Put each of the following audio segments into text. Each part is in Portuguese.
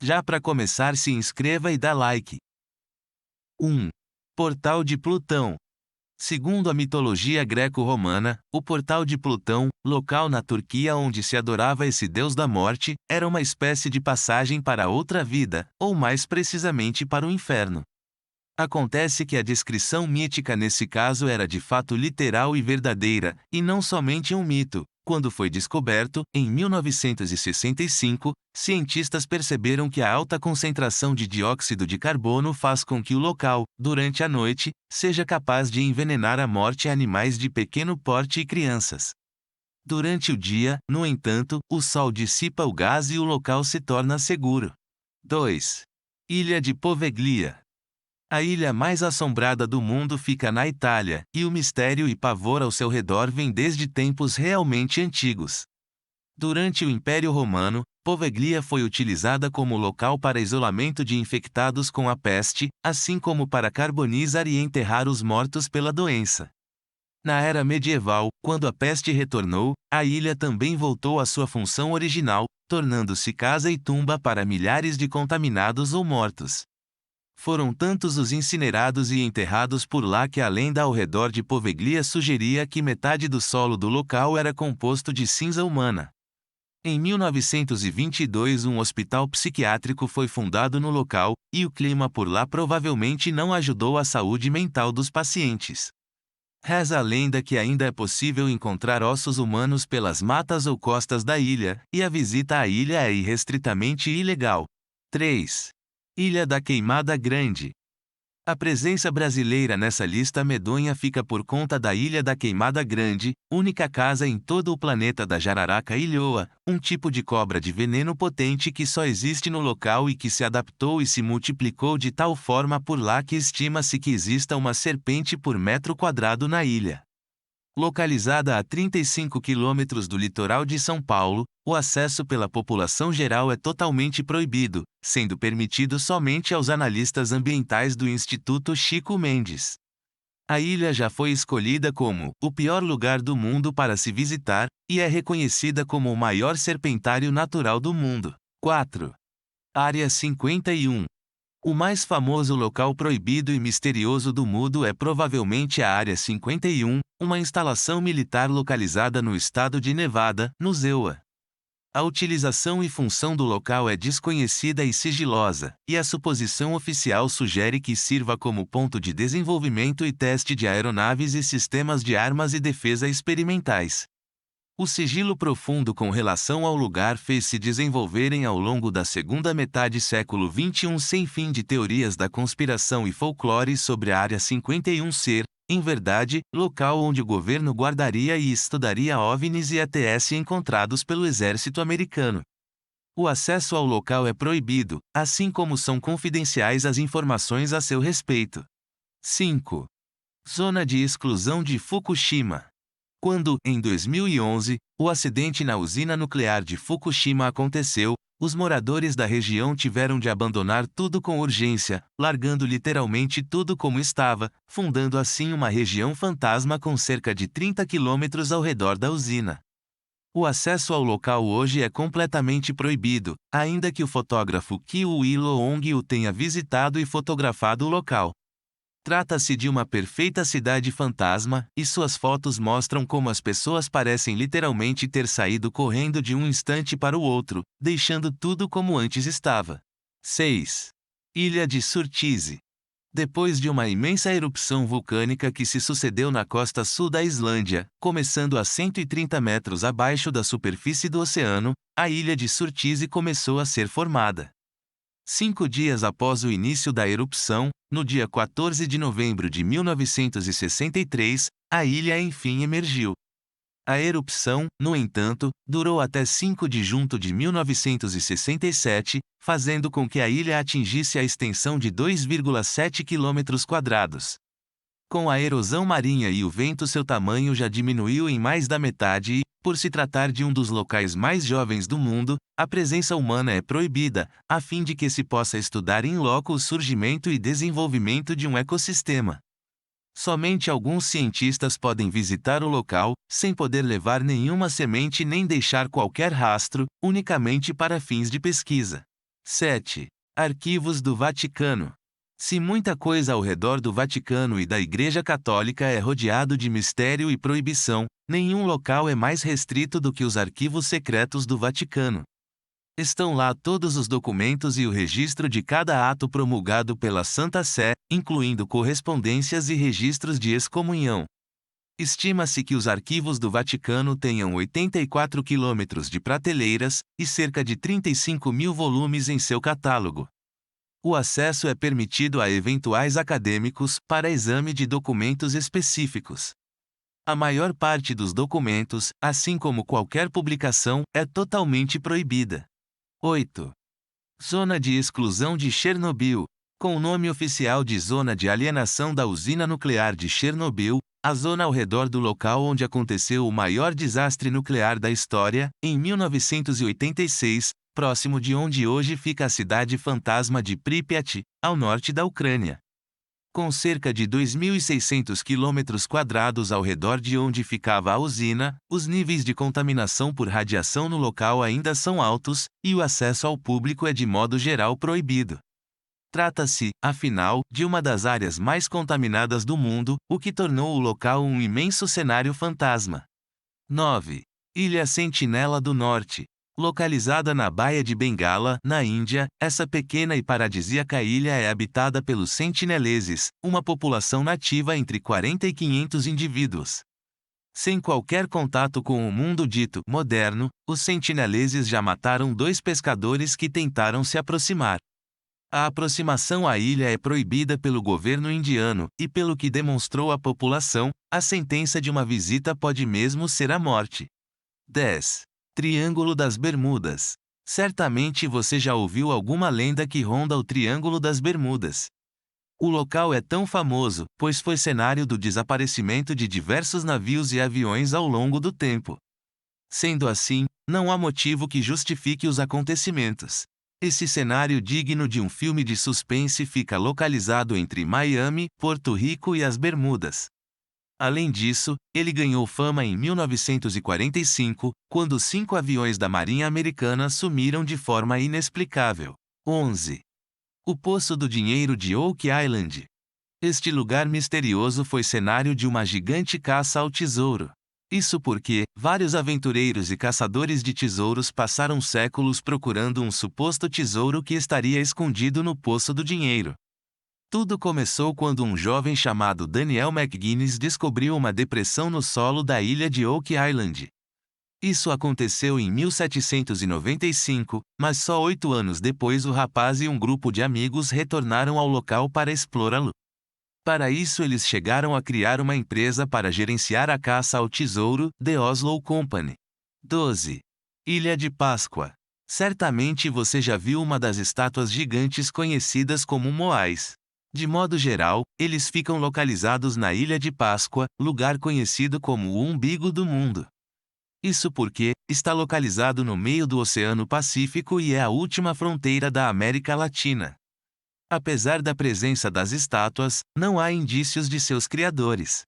Já para começar, se inscreva e dá like. 1. Portal de Plutão. Segundo a mitologia greco-romana, o Portal de Plutão, local na Turquia onde se adorava esse deus da morte, era uma espécie de passagem para outra vida, ou mais precisamente para o inferno. Acontece que a descrição mítica nesse caso era de fato literal e verdadeira, e não somente um mito. Quando foi descoberto, em 1965, cientistas perceberam que a alta concentração de dióxido de carbono faz com que o local, durante a noite, seja capaz de envenenar à morte animais de pequeno porte e crianças. Durante o dia, no entanto, o sol dissipa o gás e o local se torna seguro. 2. Ilha de Poveglia. A ilha mais assombrada do mundo fica na Itália, e o mistério e pavor ao seu redor vem desde tempos realmente antigos. Durante o Império Romano, Poveglia foi utilizada como local para isolamento de infectados com a peste, assim como para carbonizar e enterrar os mortos pela doença. Na era medieval, quando a peste retornou, a ilha também voltou à sua função original, tornando-se casa e tumba para milhares de contaminados ou mortos. Foram tantos os incinerados e enterrados por lá que a lenda ao redor de Poveglia sugeria que metade do solo do local era composto de cinza humana. Em 1922, um hospital psiquiátrico foi fundado no local, e o clima por lá provavelmente não ajudou a saúde mental dos pacientes. Reza a lenda que ainda é possível encontrar ossos humanos pelas matas ou costas da ilha, e a visita à ilha é irrestritamente ilegal. 3. Ilha da Queimada Grande. A presença brasileira nessa lista medonha fica por conta da Ilha da Queimada Grande, única casa em todo o planeta da jararaca ilhoa, um tipo de cobra de veneno potente que só existe no local e que se adaptou e se multiplicou de tal forma por lá que estima-se que exista uma serpente por metro quadrado na ilha. Localizada a 35 quilômetros do litoral de São Paulo, o acesso pela população geral é totalmente proibido, sendo permitido somente aos analistas ambientais do Instituto Chico Mendes. A ilha já foi escolhida como o pior lugar do mundo para se visitar, e é reconhecida como o maior serpentário natural do mundo. 4. Área 51. O mais famoso local proibido e misterioso do mundo é provavelmente a Área 51, uma instalação militar localizada no estado de Nevada, no ZEUA. A utilização e função do local é desconhecida e sigilosa, e a suposição oficial sugere que sirva como ponto de desenvolvimento e teste de aeronaves e sistemas de armas e defesa experimentais. O sigilo profundo com relação ao lugar fez-se desenvolverem ao longo da segunda metade século XXI sem fim de teorias da conspiração e folclore sobre a Área 51 ser, em verdade, local onde o governo guardaria e estudaria OVNIs e ETS encontrados pelo exército americano. O acesso ao local é proibido, assim como são confidenciais as informações a seu respeito. 5. Zona de exclusão de Fukushima. Quando, em 2011, o acidente na usina nuclear de Fukushima aconteceu, os moradores da região tiveram de abandonar tudo com urgência, largando literalmente tudo como estava, fundando assim uma região fantasma com cerca de 30 quilômetros ao redor da usina. O acesso ao local hoje é completamente proibido, ainda que o fotógrafo Kyu Ilo-ong o tenha visitado e fotografado o local. Trata-se de uma perfeita cidade fantasma, e suas fotos mostram como as pessoas parecem literalmente ter saído correndo de um instante para o outro, deixando tudo como antes estava. 6. Ilha de Surtsey. Depois de uma imensa erupção vulcânica que se sucedeu na costa sul da Islândia, começando a 130 metros abaixo da superfície do oceano, a ilha de Surtsey começou a ser formada. 5 dias após o início da erupção, no dia 14 de novembro de 1963, a ilha enfim emergiu. A erupção, no entanto, durou até 5 de junho de 1967, fazendo com que a ilha atingisse a extensão de 2,7 km². Com a erosão marinha e o vento, seu tamanho já diminuiu em mais da metade e, por se tratar de um dos locais mais jovens do mundo, a presença humana é proibida, a fim de que se possa estudar in loco o surgimento e desenvolvimento de um ecossistema. Somente alguns cientistas podem visitar o local, sem poder levar nenhuma semente nem deixar qualquer rastro, unicamente para fins de pesquisa. 7. Arquivos do Vaticano. Se muita coisa ao redor do Vaticano e da Igreja Católica é rodeado de mistério e proibição, nenhum local é mais restrito do que os arquivos secretos do Vaticano. Estão lá todos os documentos e o registro de cada ato promulgado pela Santa Sé, incluindo correspondências e registros de excomunhão. Estima-se que os arquivos do Vaticano tenham 84 quilômetros de prateleiras e cerca de 35 mil volumes em seu catálogo. O acesso é permitido a eventuais acadêmicos para exame de documentos específicos. A maior parte dos documentos, assim como qualquer publicação, é totalmente proibida. 8. Zona de exclusão de Chernobyl. Com o nome oficial de Zona de Alienação da Usina Nuclear de Chernobyl, a zona ao redor do local onde aconteceu o maior desastre nuclear da história, em 1986, próximo de onde hoje fica a cidade fantasma de Pripyat, ao norte da Ucrânia. Com cerca de 2.600 km² ao redor de onde ficava a usina, os níveis de contaminação por radiação no local ainda são altos, e o acesso ao público é de modo geral proibido. Trata-se, afinal, de uma das áreas mais contaminadas do mundo, o que tornou o local um imenso cenário fantasma. 9. Ilha Sentinela do Norte. Localizada na Baía de Bengala, na Índia, essa pequena e paradisíaca ilha é habitada pelos sentineleses, uma população nativa entre 40 e 500 indivíduos. Sem qualquer contato com o mundo dito moderno, os sentineleses já mataram 2 pescadores que tentaram se aproximar. A aproximação à ilha é proibida pelo governo indiano, e pelo que demonstrou a população, a sentença de uma visita pode mesmo ser a morte. 10. Triângulo das Bermudas. Certamente você já ouviu alguma lenda que ronda o Triângulo das Bermudas. O local é tão famoso, pois foi cenário do desaparecimento de diversos navios e aviões ao longo do tempo. Sendo assim, não há motivo que justifique os acontecimentos. Esse cenário digno de um filme de suspense fica localizado entre Miami, Porto Rico e as Bermudas. Além disso, ele ganhou fama em 1945, quando 5 aviões da Marinha Americana sumiram de forma inexplicável. 11. O Poço do Dinheiro de Oak Island. Este lugar misterioso foi cenário de uma gigante caça ao tesouro. Isso porque vários aventureiros e caçadores de tesouros passaram séculos procurando um suposto tesouro que estaria escondido no Poço do Dinheiro. Tudo começou quando um jovem chamado Daniel McGuinness descobriu uma depressão no solo da ilha de Oak Island. Isso aconteceu em 1795, mas só 8 anos depois o rapaz e um grupo de amigos retornaram ao local para explorá-lo. Para isso eles chegaram a criar uma empresa para gerenciar a caça ao tesouro, The Oslo Company. 12. Ilha de Páscoa. Certamente você já viu uma das estátuas gigantes conhecidas como moais. De modo geral, eles ficam localizados na Ilha de Páscoa, lugar conhecido como o umbigo do mundo. Isso porque está localizado no meio do Oceano Pacífico e é a última fronteira da América Latina. Apesar da presença das estátuas, não há indícios de seus criadores.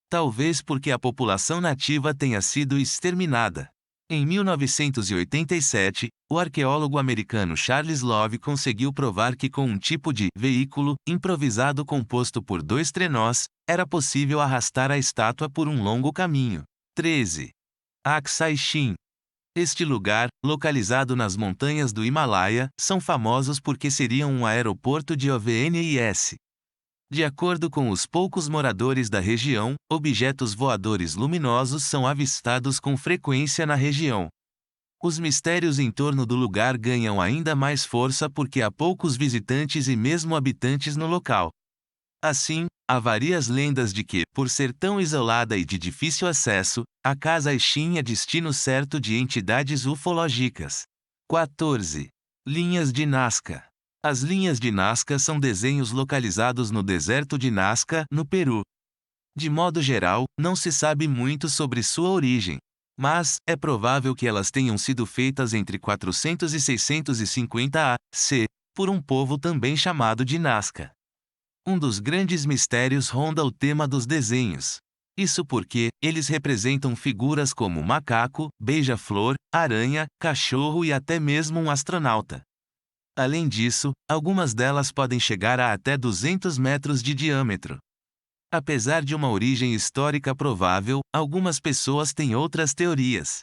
Talvez porque a população nativa tenha sido exterminada. Em 1987, o arqueólogo americano Charles Love conseguiu provar que com um tipo de veículo improvisado composto por 2 trenós, era possível arrastar a estátua por um longo caminho. 13. Aksai Chin. Este lugar, localizado nas montanhas do Himalaia, são famosos porque seriam um aeroporto de OVNIs. De acordo com os poucos moradores da região, objetos voadores luminosos são avistados com frequência na região. Os mistérios em torno do lugar ganham ainda mais força porque há poucos visitantes e mesmo habitantes no local. Assim, há várias lendas de que, por ser tão isolada e de difícil acesso, a Casa Exin é destino certo de entidades ufológicas. 14. Linhas de Nazca. As linhas de Nazca são desenhos localizados no deserto de Nazca, no Peru. De modo geral, não se sabe muito sobre sua origem, mas é provável que elas tenham sido feitas entre 400 e 650 a.C., por um povo também chamado de Nazca. Um dos grandes mistérios ronda o tema dos desenhos. Isso porque eles representam figuras como macaco, beija-flor, aranha, cachorro e até mesmo um astronauta. Além disso, algumas delas podem chegar a até 200 metros de diâmetro. Apesar de uma origem histórica provável, algumas pessoas têm outras teorias.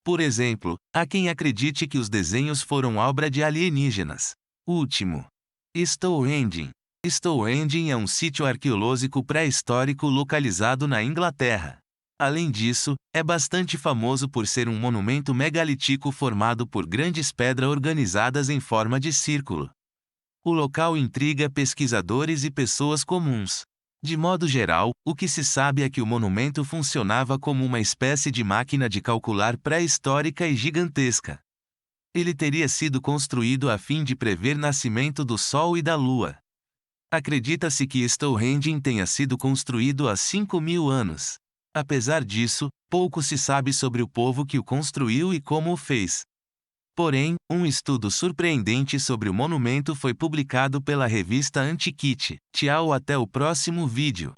Por exemplo, há quem acredite que os desenhos foram obra de alienígenas. Último. Stonehenge. Stonehenge é um sítio arqueológico pré-histórico localizado na Inglaterra. Além disso, é bastante famoso por ser um monumento megalítico formado por grandes pedras organizadas em forma de círculo. O local intriga pesquisadores e pessoas comuns. De modo geral, o que se sabe é que o monumento funcionava como uma espécie de máquina de calcular pré-histórica e gigantesca. Ele teria sido construído a fim de prever nascimento do Sol e da Lua. Acredita-se que Stonehenge tenha sido construído há 5.000 anos. Apesar disso, pouco se sabe sobre o povo que o construiu e como o fez. Porém, um estudo surpreendente sobre o monumento foi publicado pela revista Antiquity. Tchau, até o próximo vídeo.